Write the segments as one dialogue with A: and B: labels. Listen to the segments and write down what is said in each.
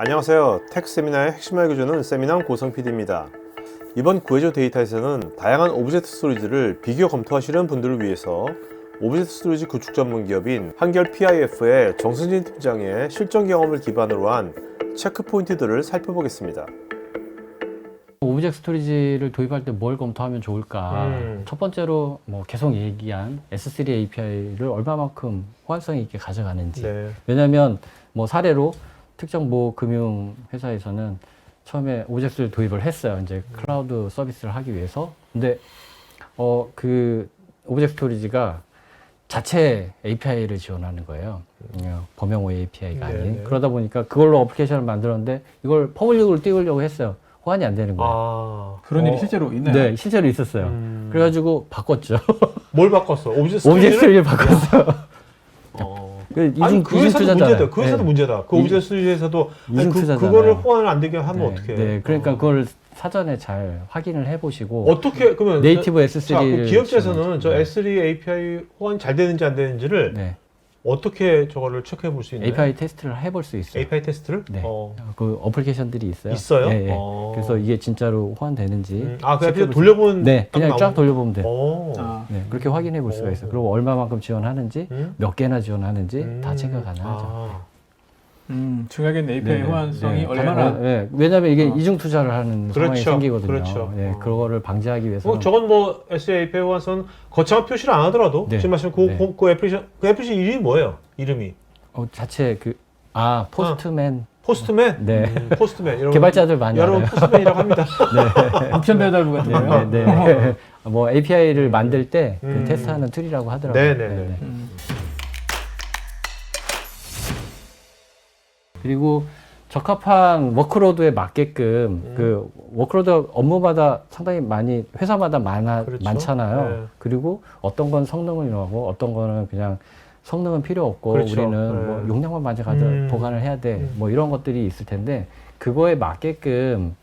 A: 안녕하세요. 텍 세미나의 핵심 알기 주는 세미나 고성 PD입니다. 이번 구해줘 데이터에서는 다양한 오브젝트 스토리지를 비교 검토하시는 분들을 위해서 오브젝트 스토리지 구축 전문 기업인 한결 PIF의 정승진 팀장의 실전 경험을 기반으로 한 체크 포인트들을 살펴보겠습니다.
B: 오브젝트 스토리지를 도입할 때 뭘 검토하면 좋을까? 첫 번째로 계속 얘기한 S3 API를 얼마만큼 호환성 있게 가져가는지.
A: 네.
B: 왜냐하면 사례로 특정 금융 회사에서는 처음에 오브젝트를 도입을 했어요. 이제 클라우드 서비스를 하기 위해서. 근데 그 오브젝트 스토리지가 자체 API를 지원하는 거예요. 범용 API가 아닌.
A: 네네.
B: 그러다 보니까 그걸로 어플리케이션을 만들었는데 이걸 퍼블릭으로 띄우려고 했어요. 호환이 안 되는 거예요.
C: 그런 일이 실제로 있나요?
B: 네, 실제로 있었어요. 그래가지고 바꿨죠.
A: 뭘 바꿨어? 오브젝트
B: 오브젝트
A: 스토리지를?
B: 스토리지를 바꿨어요.
A: 아니 그 회사도
B: 투자잖아요.
A: 문제다. 그 회사도
B: 네.
A: 문제다. 그 오브젝트 스토리지에서도
B: 이중 투자잖아요.
A: 그거를 호환을 안 되게 하면
B: 네,
A: 어떻게?
B: 네, 그러니까 그걸 사전에 잘 확인을 해보시고
A: 어떻게 그러면
B: 네이티브
A: 자,
B: S3를
A: 그 기업체에서는 저
B: 네.
A: S3 API 호환이 잘 되는지 안 되는지를
B: 네,
A: 어떻게 저거를 체크해 볼 수 있나요?
B: API 테스트를 해볼 수 있어요.
A: API 테스트를?
B: 네, 그 어플리케이션들이 있어요.
A: 있어요?
B: 네, 네. 그래서 이게 진짜로 호환되는지
A: 그냥
B: 체크해볼
A: 돌려보는
B: 네,
A: 딱
B: 그냥 쫙
A: 나오는-
B: 돌려보면 돼요.
A: 오.
B: 네, 그렇게 확인해 볼 수가
A: 오.
B: 있어요. 그리고 얼마만큼 지원하는지, 몇 개나 지원하는지 다 체크가 가능하죠.
A: 아.
C: 추가적인 API
B: 네,
C: 호환성이
B: 네.
C: 얼마나
B: 네, 왜냐하면 이게 이중 투자를 하는
A: 그렇죠,
B: 상황이 생기거든요.
A: 그렇죠.
B: 네, 그거를 방지하기 위해서.
A: 저건 S3 API 호환선 거창한 표시를 안 하더라도
B: 네.
A: 지금 말씀
B: 네.
A: 그 애플리케이션 이름이 뭐예요? 이름이
B: 자체 포스트맨.
A: 포스트맨?
B: 네.
A: 포스트맨. 여러분,
B: 개발자들 많이
A: 여러분
B: 알아요.
A: 포스트맨이라고 합니다.
C: 옵션 배달부 같은데요.
B: 네, 네. API를 만들 때
A: 음.
B: 테스트하는 툴이라고 하더라고요.
A: 네네네.
B: 그리고 적합한 워크로드에 맞게끔 그 워크로드 업무마다 상당히 많이 회사마다
A: 그렇죠.
B: 많잖아요.
A: 네.
B: 그리고 어떤 건 성능을 이용하고 어떤 거는 그냥 성능은 필요 없고
A: 그렇죠.
B: 우리는
A: 네.
B: 용량만 많이 가져 보관을 해야 돼. 이런 것들이 있을 텐데 그거에 맞게끔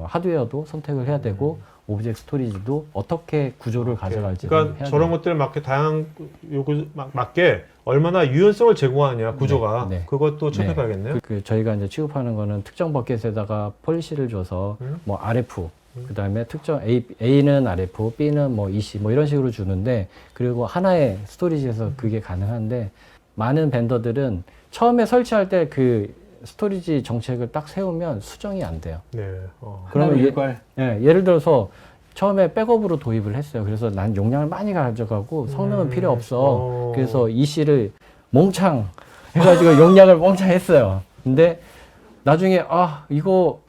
B: 하드웨어도 선택을 해야 되고 오브젝트 스토리지도 어떻게 구조를 가져갈지
A: 그러니까
B: 해야
A: 저런
B: 돼요.
A: 것들에 맞게 다양한 요구 맞게 얼마나 유연성을 제공하느냐 구조가
B: 네, 네.
A: 그것도 체크해봐야겠네요.
B: 저희가 이제 취급하는 거는 특정 버켓에다가 폴리시를 줘서 RF 그다음에 특정 A는 RF, B는 EC 이런 식으로 주는데 그리고 하나의 스토리지에서 그게 가능한데 많은 벤더들은 처음에 설치할 때 그 스토리지 정책을 딱 세우면 수정이 안 돼요.
A: 네.
B: 그러면
C: 하나의 일괄.
B: 예를 들어서 처음에 백업으로 도입을 했어요. 그래서 난 용량을 많이 가져가고 성능은 필요 없어. 그래서 EC를 몽창 해가지고 용량을 몽창 했어요. 근데 나중에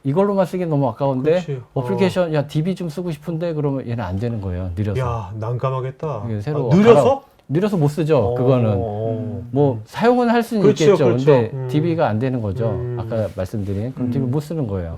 B: 이걸로만 쓰기 너무 아까운데
A: 그렇지.
B: 어플리케이션 DB 좀 쓰고 싶은데 그러면 얘는 안 되는 거예요. 느려서.
A: 야 난감하겠다.
B: 이게 새로
A: 느려서?
B: 느려서 못 쓰죠. 그거는. 사용은 할 수는
A: 그렇죠,
B: 있겠죠.
A: 그렇죠.
B: 근데 DB가 안 되는 거죠. 아까 말씀드린. 그럼 DB 못 쓰는 거예요.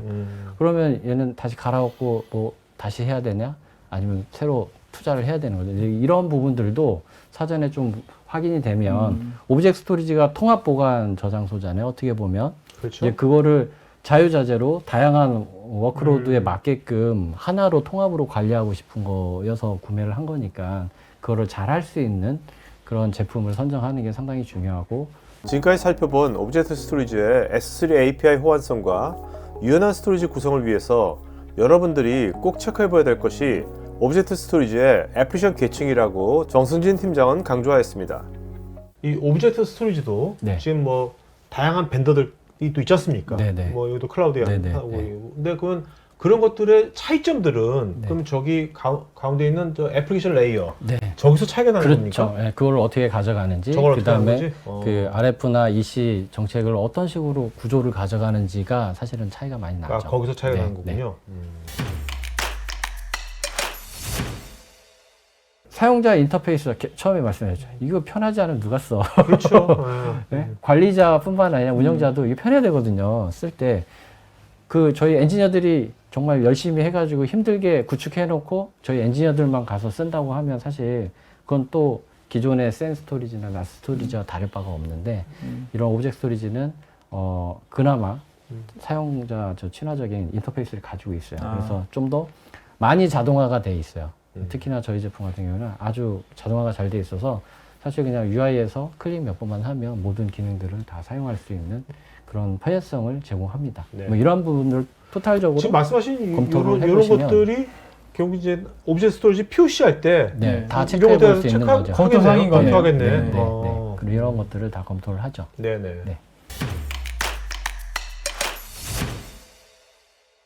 B: 그러면 얘는 다시 갈아엎고 다시 해야 되냐? 아니면 새로 투자를 해야 되는 거죠. 이런 부분들도 사전에 좀 확인이 되면 오브젝트 스토리지가 통합 보관 저장소잖아요. 어떻게 보면.
A: 그렇죠.
B: 이제 그거를 자유자재로 다양한 워크로드에 맞게끔 하나로 통합으로 관리하고 싶은 거여서 구매를 한 거니까 그거를 잘 할 수 있는 그런 제품을 선정하는 게 상당히 중요하고
A: 지금까지 살펴본 오브젝트 스토리지의 S3 API 호환성과 유연한 스토리지 구성을 위해서 여러분들이 꼭 체크해봐야 될 것이 오브젝트 스토리지의 애플리케이션 계층이라고 정승진 팀장은 강조하였습니다. 이 오브젝트 스토리지도
B: 네.
A: 지금 다양한 벤더들이 또 있지 않습니까?
B: 네네.
A: 여기도 클라우드에
B: 네네.
A: 하고 근데 그런 것들의 차이점들은
B: 네.
A: 그럼 저기 가운데 있는 저 애플리케이션 레이어
B: 네.
A: 저기서 차이가 나는
B: 그렇죠.
A: 겁니까?
B: 예, 그걸 어떻게 가져가는지,
A: 저걸 어떻게 하는
B: 그다음에
A: 거지?
B: 그 RF나 EC 정책을 어떤 식으로 구조를 가져가는지가 사실은 차이가 많이 나죠.
A: 거기서 차이가
B: 네,
A: 나는 거군요.
B: 사용자 인터페이스 처음에 말씀하셨죠. 이거 편하지 않으면 누가 써?
A: 그렇죠.
B: 네? 관리자뿐만 아니라 운영자도 이게 편해야 되거든요. 쓸 때. 저희 엔지니어들이 정말 열심히 해가지고 힘들게 구축해놓고 저희 엔지니어들만 가서 쓴다고 하면 사실 그건 또 기존의 센 스토리지나 나스 스토리지와 다를 바가 없는데 이런 오브젝트 스토리지는 그나마 사용자 친화적인 인터페이스를 가지고 있어요. 그래서 좀 더 많이 자동화가 돼 있어요. 특히나 저희 제품 같은 경우는 아주 자동화가 잘 돼 있어서 사실 그냥 UI에서 클릭 몇 번만 하면 모든 기능들을 다 사용할 수 있는 그런 편의성을 제공합니다.
A: 네.
B: 뭐 이러한 부분을 토탈적으로
A: 지금 말씀하신
B: 검토를
A: 이런
B: 해보시면-
A: 것들이 결국 이제 오브젝트 스토리지 POC 할 때
B: 네, 다
A: 이런
B: 체크해 볼
A: 것들
B: 수 있는 거죠.
C: 검토 사항인 거네요.
A: 검토하겠네.
C: 네,
B: 네,
A: 어.
B: 그리고 이런 것들을 다 검토를 하죠.
A: 네네.
B: 네.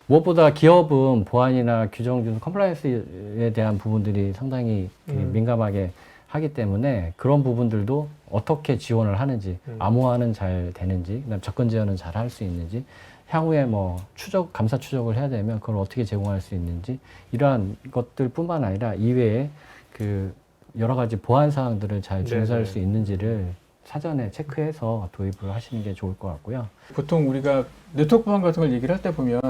B: 무엇보다 기업은 보안이나 규정 중 컴플라이언스에 대한 부분들이 상당히 민감하게 하기 때문에 그런 부분들도 어떻게 지원을 하는지, 암호화는 잘 되는지, 그다음 접근 제어는 잘 할 수 있는지, 향후에 뭐 감사 추적을 해야 되면 그걸 어떻게 제공할 수 있는지, 이러한 것들뿐만 아니라 이외에 그 여러 가지 보안 사항들을 잘 준수할
A: 네네.
B: 수 있는지를 사전에 체크해서 도입을 하시는 게 좋을 것 같고요.
C: 보통 우리가 네트워크 보안 같은 걸 얘기를 할 때 보면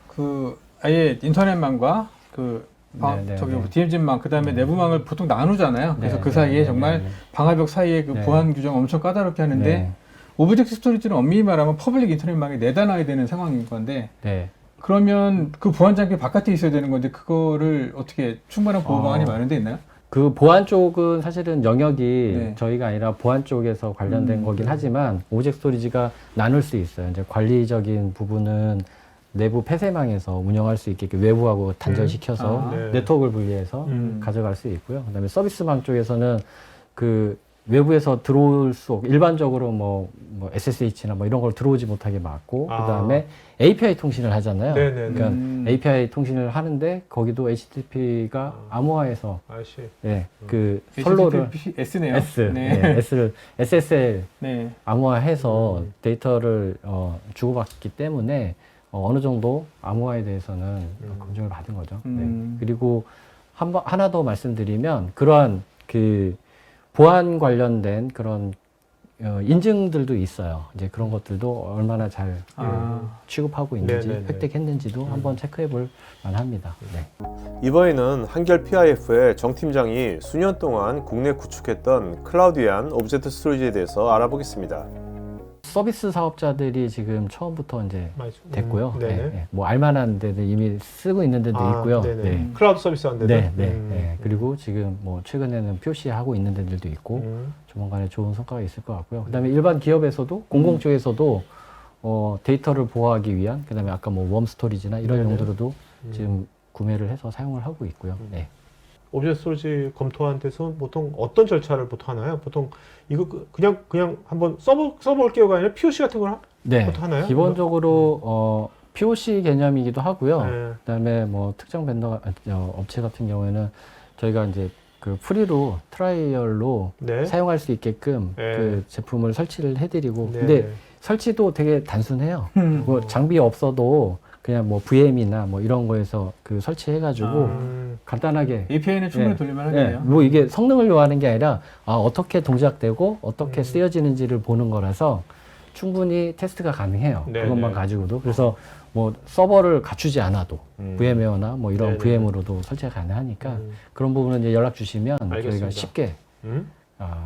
C: 그 아예 인터넷망과 그
B: 네, 네,
C: 저기
B: 네.
C: DMZ망 그다음에 내부망을 보통 나누잖아요. 그래서
B: 네,
C: 그
B: 네,
C: 사이에
B: 네,
C: 정말
B: 네, 네.
C: 방화벽 사이에 그
B: 네.
C: 보안 규정 엄청 까다롭게 하는데
B: 네.
C: 오브젝트 스토리지는 엄밀히 말하면 퍼블릭 인터넷망에 내다놔야 되는 상황인 건데
B: 네.
C: 그러면 그 보안 장비 바깥에 있어야 되는 건데 그거를 어떻게 충분한 보호 방안이 마련돼 있나요?
B: 그 보안 쪽은 사실은 영역이
C: 네.
B: 저희가 아니라 보안 쪽에서 관련된 거긴 하지만 오브젝트 스토리지가 나눌 수 있어요. 이제 관리적인 부분은 내부 폐쇄망에서 운영할 수 있게 외부하고 단절시켜서
C: 아,
A: 네.
B: 네트워크를 분리해서 가져갈 수 있고요. 그다음에 서비스망 쪽에서는 그 외부에서 들어올 수 없고 일반적으로 뭐 SSH나 뭐 이런 걸 들어오지 못하게 막고
A: 아.
B: 그다음에 API 통신을 하잖아요.
A: 네네네.
B: 그러니까 API 통신을 하는데 거기도 HTTP가 암호화해서
A: 아이씨.
B: 예, 그 선로를
C: S네요.
B: S,
C: 네.
B: 예, S를 SSL
C: 네.
B: 암호화해서 데이터를 주고받기 때문에 어느 정도 암호화에 대해서는 검증을 받은 거죠. 네. 그리고 하나 더 말씀드리면 그러한 그 보안 관련된 그런 인증들도 있어요. 이제 그런 것들도 얼마나 잘 취급하고 있는지
A: 네네네.
B: 획득했는지도 한번 체크해 볼 만합니다. 네.
A: 이번에는 한결 PIF의 정 팀장이 수년 동안 국내 구축했던 클라우디안 오브젝트 스토리지에 대해서 알아보겠습니다.
B: 서비스 사업자들이 지금 처음부터 이제 됐고요.
A: 네네.
B: 네, 네. 뭐 알만한 데들 이미 쓰고 있는 데도 있고요.
A: 네네.
B: 네.
A: 클라우드 서비스 한 데도.
B: 네, 네, 네. 그리고 지금 뭐 최근에는 POC 하고 있는 데들도 있고 조만간에 좋은 성과가 있을 것 같고요. 그다음에 일반 기업에서도 공공 쪽에서도 데이터를 보호하기 위한 그다음에 아까 뭐 웜 스토리지나 이런
A: 네네.
B: 용도로도 지금 구매를 해서 사용을 하고 있고요. 네.
A: 오브젝트 스토리지 검토한 데서 보통 어떤 절차를 보통 하나요? 보통 이거 그냥 한번 써볼게요가 아니라 POC 같은 걸
B: 네.
A: 보통 하나요?
B: 기본적으로 POC 개념이기도 하고요.
A: 네.
B: 그다음에 뭐 특정 벤더 업체 같은 경우에는 저희가 이제 그 프리로 트라이얼로
A: 네.
B: 사용할 수 있게끔
A: 네.
B: 그 제품을 설치를 해드리고
A: 네.
B: 근데 설치도 되게 단순해요. 뭐 장비 없어도 그냥 뭐 VM이나 뭐 이런 거에서 그 설치해가지고 간단하게
C: API는 충분히
B: 네.
C: 돌릴만
B: 네,
C: 하겠네요.
B: 뭐 이게 성능을 요하는 게 아니라 어떻게 동작되고 어떻게 쓰여지는지를 보는 거라서 충분히 테스트가 가능해요.
A: 네,
B: 그것만
A: 네.
B: 가지고도. 그래서 뭐 서버를 갖추지 않아도 VM웨어나 뭐 이런
A: 네, 네.
B: VM으로도 설치가 가능하니까 그런 부분은 이제 연락 주시면
A: 알겠습니다.
B: 저희가 쉽게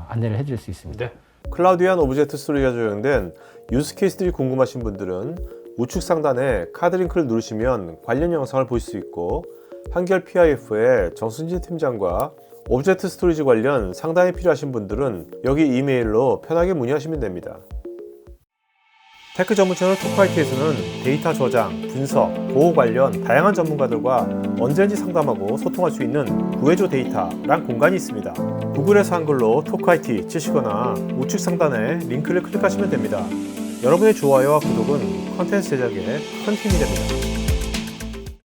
B: 안내를 해드릴 수 있습니다.
A: 네. 클라우디안 오브젝트 스토리가 적용된 유스 케이스들이 궁금하신 분들은 우측 상단에 카드 링크를 누르시면 관련 영상을 보실 수 있고 한결 PIF의 정순진 팀장과 오브젝트 스토리지 관련 상담이 필요하신 분들은 여기 이메일로 편하게 문의하시면 됩니다. 테크 전문 채널 토크IT에서는 데이터 저장, 분석, 보호 관련 다양한 전문가들과 언제든지 상담하고 소통할 수 있는 구해줘 데이터란 공간이 있습니다. 구글에서 한글로 토크IT 치시거나 우측 상단에 링크를 클릭하시면 됩니다. 여러분의 좋아요와 구독은 컨텐츠 제작에 큰 힘이 됩니다.